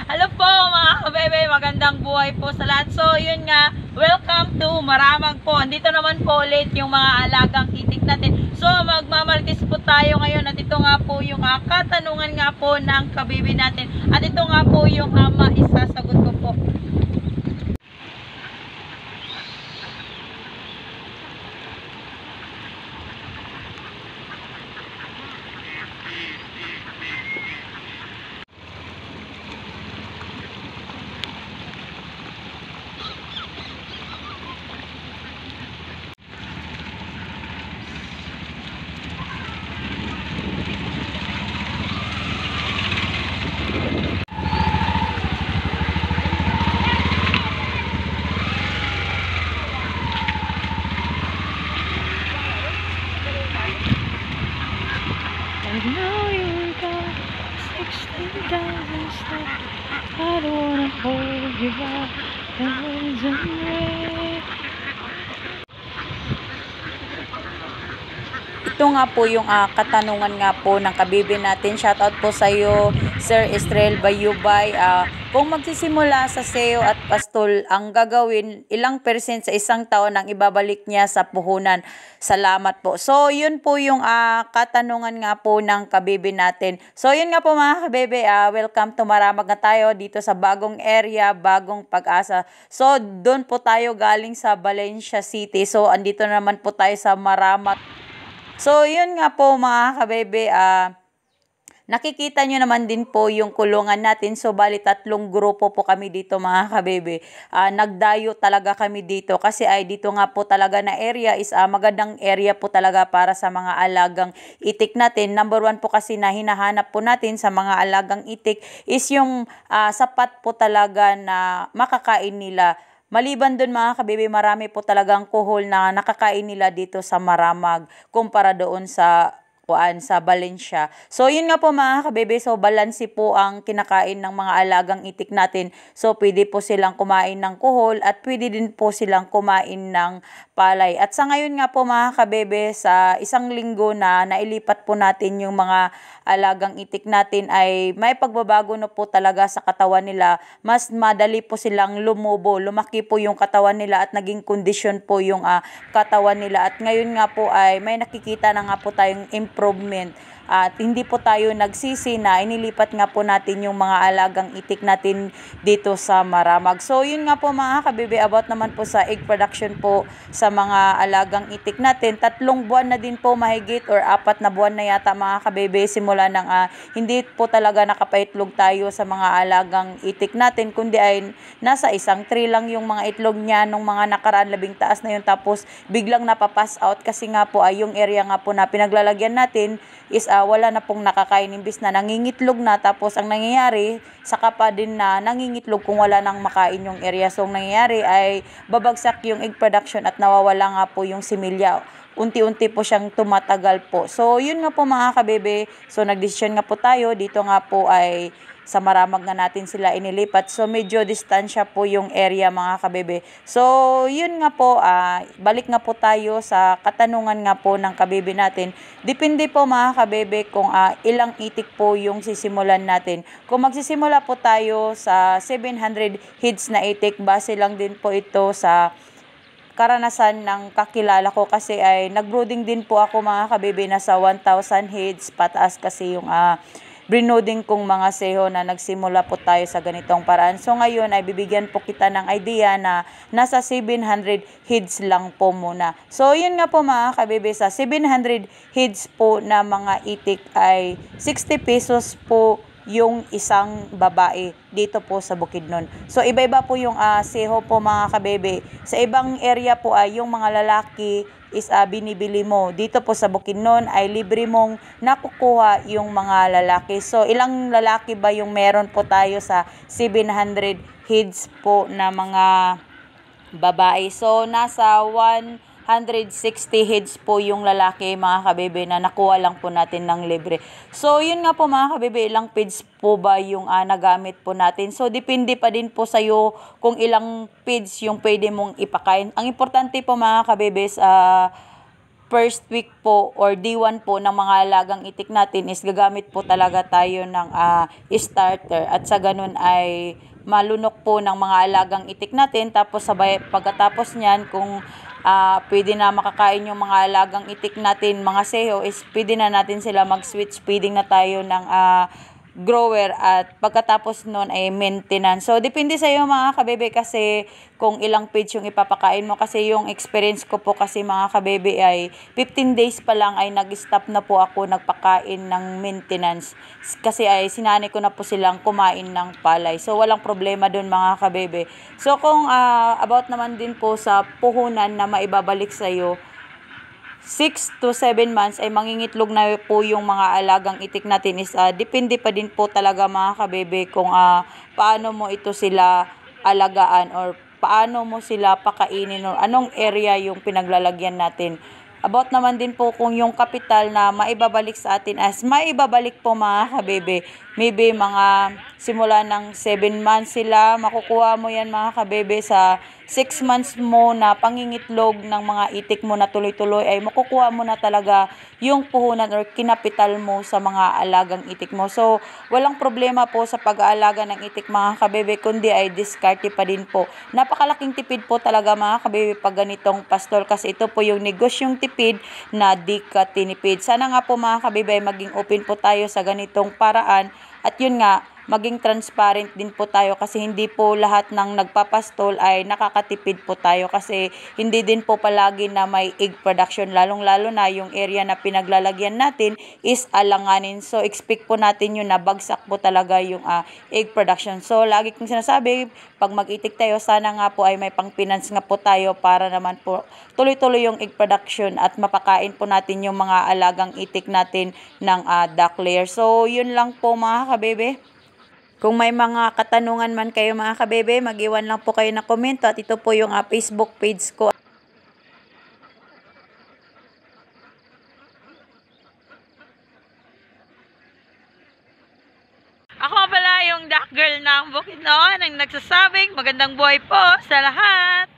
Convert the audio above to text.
Hello po mga kabebe, magandang buhay po sa lahat. So yun nga, welcome to Maramag po. Andito naman po ulit yung mga alagang itik natin. So magmamarites po tayo ngayon at ito nga po yung katanungan nga po ng kabebe natin. At ito nga po yung maisasagot ko po. I know you got 16,000 steps. I don't wanna hold you back. Ito nga po yung katanungan nga po ng kabibi natin. Shoutout po sa iyo, Sir Estrel Bayubay. Kung magsisimula sa SEO at pastol, ang gagawin, ilang percent sa isang taon ang ibabalik niya sa puhunan? Salamat po. So, yun po yung katanungan nga po ng kabibi natin. So, yun nga po mga kabibi, welcome to Maramag na tayo dito sa bagong area, bagong Pag-asa. So, doon po tayo galing sa Valencia City. So, andito naman po tayo sa Maramag. So, yun nga po mga kabebe, nakikita nyo naman din po yung kulungan natin. So, bali 3 grupo po kami dito mga kabebe. Nagdayo talaga kami dito kasi ay dito nga po talaga na area is magandang area po talaga para sa mga alagang itik natin. Number 1 po kasi na hinahanap po natin sa mga alagang itik is yung sapat po talaga na makakain nila. Maliban doon mga kabebe, marami po talagang kuhol na nakakain nila dito sa Maramag kumpara doon sa Valencia. So yun nga po mga kabebe, so balansi po ang kinakain ng mga alagang itik natin. So pwede po silang kumain ng kuhol at pwede din po silang kumain ng palay. At sa ngayon nga po mga kabebe, sa isang linggo na nailipat po natin yung mga alagang itik natin ay may pagbabago na po talaga sa katawan nila. Mas madali po silang lumubo, lumaki po yung katawan nila at naging kondisyon po yung katawan nila. At ngayon nga po ay may nakikita na nga po tayong improvement. At hindi po tayo nagsisi na inilipat nga po natin yung mga alagang itik natin dito sa Maramag. So yun nga po mga kabebe, about naman po sa egg production po sa mga alagang itik natin. 3 buwan na din po mahigit or 4 na buwan na yata mga kabebe simula ng hindi po talaga nakapaitlog tayo sa mga alagang itik natin, kundi ay nasa isang tray lang yung mga itlog niya nung mga nakaraan, 10 taas na yun, tapos biglang napapass out kasi nga po ay yung area nga po na pinaglalagyan natin is wala na pong nakakain, imbis na nangingitlog na, tapos ang nangyayari saka pa din na nangingitlog kung wala nang makain yung area. So ang nangyayari ay babagsak yung egg production at nawawala nga po yung similya. Unti-unti po siyang tumatagal po. So yun nga po mga kabebe, so nagdesisyon nga po tayo dito nga po ay sa Maramag nga natin sila inilipat. So medyo distansya po yung area mga kabebe. So yun nga po, balik nga po tayo sa katanungan nga po ng kabebe natin. Depende po mga kabebe kung ilang itik po yung sisimulan natin. Kung magsisimula po tayo sa 700 heads na itik, base lang din po ito sa karanasan ng kakilala ko kasi ay nagbrooding din po ako mga kabebe na sa 1,000 heads pataas kasi yung brinoding kong mga seho na nagsimula po tayo sa ganitong paraan. So ngayon ay bibigyan po kita ng idea na nasa 700 heads lang po muna. So yun nga po mga kabebe, sa 700 heads po na mga itik ay 60 pesos po yung isang babae dito po sa Bukidnon. So iba-iba po yung seho po mga kabebe. Sa ibang area po ay yung mga lalaki is binibili mo. Dito po sa Bukidnon ay libre mong nakukuha yung mga lalaki. So ilang lalaki ba yung meron po tayo sa 700 heads po na mga babae? So nasa 160 heads po yung lalaki mga kabebe na nakuha lang po natin ng libre. So yun nga po mga kabebe, ilang feeds po ba yung nagamit po natin. So depende pa din po sa'yo kung ilang feeds yung pwede mong ipakain. Ang importante po mga kabebe, first week po or D1 po ng mga alagang itik natin is gagamit po talaga tayo ng starter at sa ganun ay malunok po ng mga alagang itik natin. Tapos sabay pagkatapos niyan kung pwede na makakain yung mga alagang itik natin, mga seho, is pwede na natin sila mag-switch feeding na tayo ng grower at pagkatapos nun ay maintenance. So, depende sa iyo mga kabebe kasi kung ilang feeds yung ipapakain mo kasi yung experience ko po kasi mga kabebe ay 15 days pa lang ay nag-stop na po ako nagpakain ng maintenance kasi ay sinani ko na po silang kumain ng palay. So, walang problema dun mga kabebe. So, kung about naman din po sa puhunan na maibabalik sa iyo, 6 to 7 months ay mangingitlog na po yung mga alagang itik natin is depende pa din po talaga mga kabebe kung paano mo ito sila alagaan or paano mo sila pakainin or anong area yung pinaglalagyan natin. About naman din po kung yung kapital na maibabalik sa atin as maibabalik po mga kabebe. Maybe mga simula ng 7 months sila, makukuha mo yan mga kabebe sa 6 months mo na pangingitlog ng mga itik mo na tuloy-tuloy ay makukuha mo na talaga yung puhunan or kinapital mo sa mga alagang itik mo. So, walang problema po sa pag-aalaga ng itik mga kabebe, kundi ay diskarte pa din po. Napakalaking tipid po talaga mga kabebe pag ganitong pastol kasi ito po yung negosyong tipid na di ka tinipid. Sana nga po mga kabebe ay maging open po tayo sa ganitong paraan at yun nga, maging transparent din po tayo kasi hindi po lahat ng nagpapastol ay nakakatipid po tayo kasi hindi din po palagi na may egg production, lalong-lalo na yung area na pinaglalagyan natin is alanganin. So, expect po natin yun na bagsak po talaga yung egg production. So, lagi kong sinasabi, pag mag-itik tayo, sana nga po ay may pang-finance nga po tayo para naman po tuloy-tuloy yung egg production at mapakain po natin yung mga alagang itik natin ng duck layer. So, yun lang po mga kabebe. Kung may mga katanungan man kayo mga kabebe, mag-iwan lang po kayo ng komento at ito po yung Facebook page ko. Ako pala yung duck girl ng Bukidnon, ang nagsasabing magandang buhay po sa lahat!